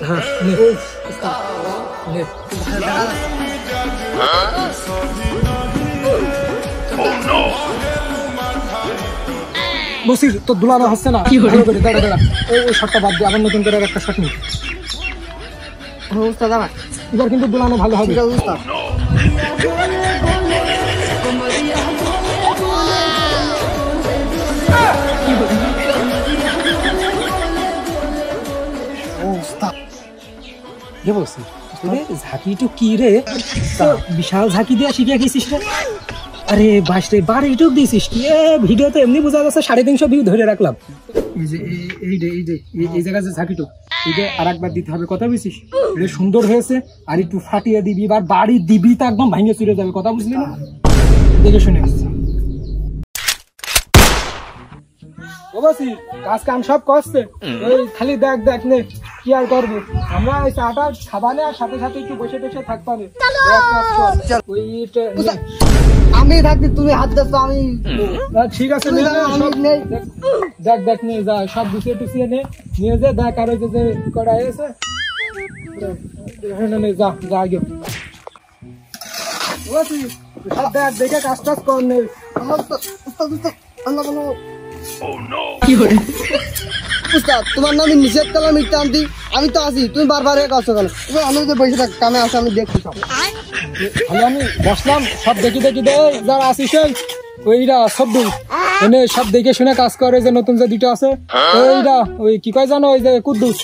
হ্যাঁ বসির তো দুলানো হচ্ছে না। ভালো করে দাঁড়া দাঁড়া, ওই শটটা বাদ দিয়ে আবার নতুন করে একটা শট নি। এবার কিন্তু দুলানো ভালো হবে। ঝাঁকিটু কি রে, বিশাল ঝাঁকি দিয়ে শিখে গেছিস রে। আরে বাস রে, বার ইউটিউব দিয়েছিস কি? ভিডিও তো এমনি বোঝা যাচ্ছে 350 ভিউ ধরে রাখলাম। এই যে এই জায়গা যে ঝাঁকিটু এটা আর একবার দিতে হবে, কথা বুঝছিস? এটা সুন্দর হয়েছে, আর একটু ফাটিয়ে দিবি, এবার বাড়ি দিবি তো একদম ভাঙে চুরে যাবে, কথা বুঝলি না? দেখে শুনে আসছি কাজ কাম সব করছে, ওই খালি দেখ দেখ নে কি আর করবো আমরা, ওই চাটা খাবানে আর সাথে সাথে একটু বসে বসে থাকবানে। আমি থাকতে তুমি হাত দিচ্ছ, আমি ঠিক আছে দেখ দেখ নিয়ে যা, সব গুছিয়ে টুছিয়ে নিয়ে যে দেখ, আর ওই যে করা হয়েছে যা যা আগে দেখ দেখে কাজ টাজ কর নেই। তোমার নামে নিষেধ করলাম মিথ্যা আনতি, আমি তো আছি, তুমি বারবার কাজ কেন? আমি যে বসে থাক কামে আসে, আমি দেখছি সব। আমি বসলাম সব দেখি দেখি দে যারা আসিস ওইরা সব এনে সব দেখে শুনে কাজ করে। যে নতুন যে দুটো আছে ওইটা ওই কি কয় জানো, ওই যে কুদ্দুস,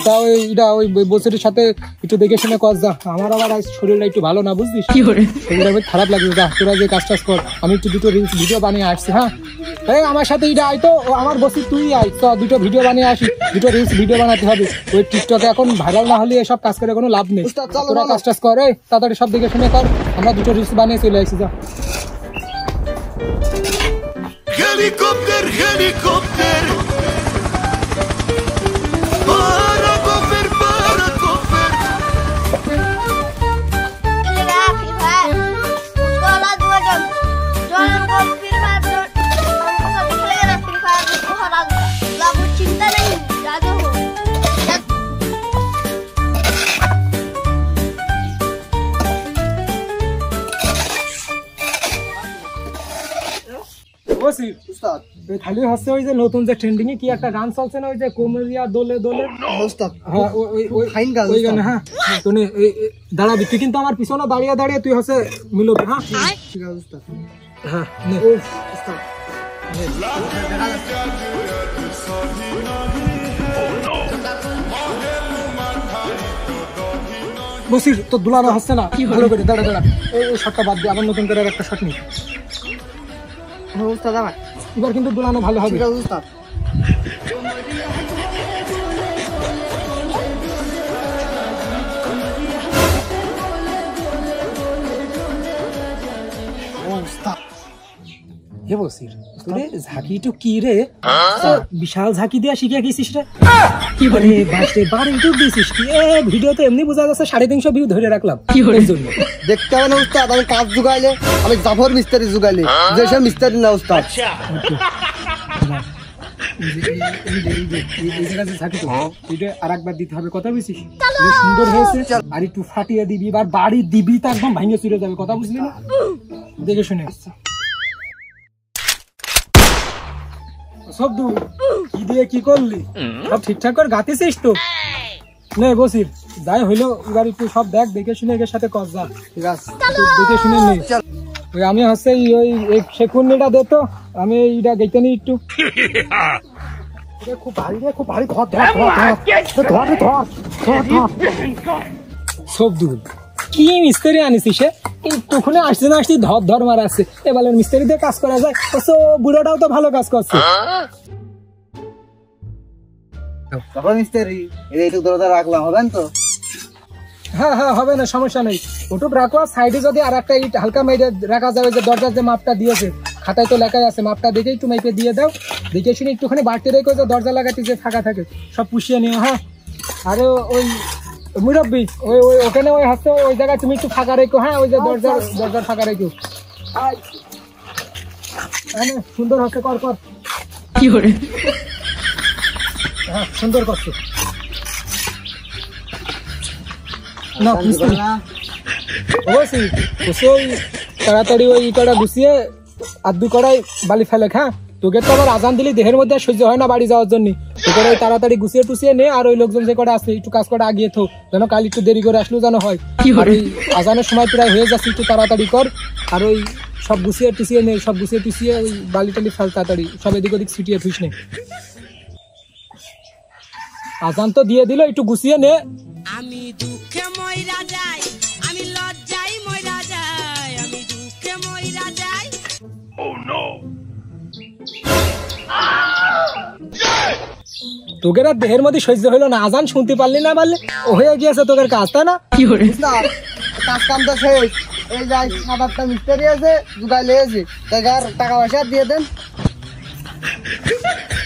তা ওইটা ওই বছরের সাথে একটু দেখে শুনে কাজ যা। আমার আবার শরীরটা একটু ভালো না, বুঝছিস? শরীরটা খারাপ লাগবে, যা তোরা যে কাজ টাজ কর, আমি একটু দুটো রিলস ভিডিও বানিয়ে আসছি। হ্যাঁ এই আমার সাথে এইটা আইতো, আমার বসি তুই আই তো, দুটো ভিডিও বানিয়ে আসি, দুটো রিলস ভিডিও বানাতে হবে। ওই টিকটকে এখন ভাইরাল না হলে এসব কাজ করে কোনো লাভ নেই। তোরা কাজ টাজ করে তাড়াতাড়ি সব দেখে শুনে কর, আমরা দুটো রিলস বানিয়ে চলে আসি। যা helicopter, helicopter. খালি হচ্ছে ওই যে নতুন যে ট্রেন্ডিং এ কি একটা গান চলছে না, ওই যে কোমরিয়া দোলে দোলে, ওই গানে। হ্যাঁ দাঁড়াবি তুই, কিন্তু আমার পিছনে দাঁড়িয়ে দাঁড়িয়ে তুই হচ্ছে মিলবি। হ্যাঁ ঠিক আছে হ্যাঁ বসির তো দুলানো হচ্ছে না। ভালো করে দাঁড়া দাঁড়া, ওই শটটা বাদ দিয়ে আবার নতুন করে একটা শট নি। এবার কিন্তু দুলানো ভালো হবে। ঝাঁকিটু কি রে, বিশাল ঝাঁকি দিয়া শিখে গেছিস রে। কি বলে বার ইউটিউব দিয়েছিস কি? ভিডিও তো এমনি বোঝা যাচ্ছে 350 ভিউ ধরে রাখলাম। কি করে জন্য দেখতে হবে না উস্তাদ, আমি কাজ জুগাইলে আমি জাফর মিস্ত্রি জুগাইলে, যেসব মিস্ত্রি না উস্তাদ। আর একবার দিতে হবে, কথা বুঝছিস? সুন্দর হয়েছে, আর একটু ফাটিয়ে দিবি, এবার বাড়ি দিবি তো একদম ভাঙে চুরে যাবে, কথা বুঝলি না? দেখে শুনে আসছে সব দু কি দিয়ে কি করলি, সব ঠিকঠাক করে গাতেছিস তো? নে বসির যাই হইলো, এবার একটু সব দেখ দেখে শুনে এর সাথে কর। যা ঠিক আছে দেখে শুনে নে। ওই আমি হচ্ছে ওই সেকুন্ডিটা দে তো, আমি এইটা দেখতে নি একটু। খুব ভারী রে, খুব ভারী। ধর ধর ধর ধর ধর সব দুধ কি মিস্ত্রি আনিছিস? একটুখানে আসছে না আসছি ধর ধর মারা আছে। এবার মিস্ত্রি দিয়ে কাজ করা যায়, বুড়োটাও তো ভালো কাজ করছে। রাখলাম হবেন তো? হ্যাঁ হ্যাঁ হবে না, সমস্যা নেই। ওটুক রাখো, সাইডে যদি আর একটা ইট হালকা মেরে রাখা যাবে, যে দরজার যে মাপটা দিয়েছে খাতায় তো লেখাই আছে, মাপটা দেখে একটু মেপে দিয়ে দাও। দেখে শুনে একটুখানি বাড়তে রেখো, যে দরজা লাগাতে যে ফাঁকা থাকে সব পুষিয়ে নিও। হ্যাঁ আরে ওই মুরব্বী ওই ওই ওখানে ওই হাতে ওই জায়গায় তুমি একটু ফাঁকা রেখো। হ্যাঁ ওই যে দরজার ফাঁকা রেখো। সুন্দর হচ্ছে, কর কর। কি করে? হ্যাঁ সুন্দর করছো। না মিস্ত্রি অবশ্যই ওই তাড়াতাড়ি ওই কটা গুছিয়ে আর দু কড়াই বালি ফেলে হ্যাঁ তোকে তো আবার আজান দিলি দেহের মধ্যে সহ্য হয় না বাড়ি যাওয়ার জন্য তোকে ওই তাড়াতাড়ি গুছিয়ে টুছিয়ে নে আর ওই লোকজন যে কটা আসছে একটু কাজ কটা আগিয়ে থো যেন কাল একটু দেরি করে আসলেও যেন হয় আর ওই আজানের সময় প্রায় হয়ে যাচ্ছে একটু তাড়াতাড়ি কর আর ওই সব গুছিয়ে টুছিয়ে নে সব গুছিয়ে টুছিয়ে ওই বালি টালি ফেল তাড়াতাড়ি সব এদিক ওদিক ছিটিয়ে থুইস নে আজান তো দিয়ে দিল একটু গুছিয়ে নে আমি দুঃখে মইরা যাই আমি লজ্জায় মইরা যাই আমি দুঃখে মইরা যাই তোকে আর দেহের মধ্যে সহ্য হইলো না আজান শুনতে পারলি না পারলে ও হয়ে গিয়েছে তোদের কাজ তাই না উস্তাদ কাজ কাম তো শেষ এই যাই 7-8টা মিস্ত্রি আছে জুগাই লেগেছে টাকা পয়সা দিয়ে দেন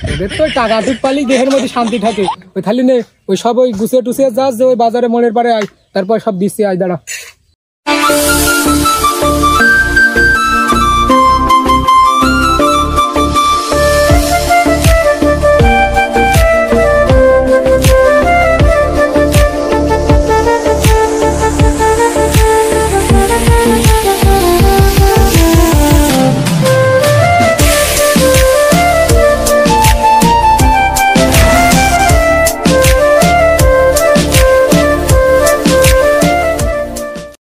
তোদের তো টাকা টুক পালি দেহের মধ্যে শান্তি থাকে ওই খালি নে ওই সব ওই গুছিয়ে টুছিয়ে যাস যে ওই বাজারে মোড়ের পারে আয় তারপর সব দিচ্ছি আয় দাঁড়া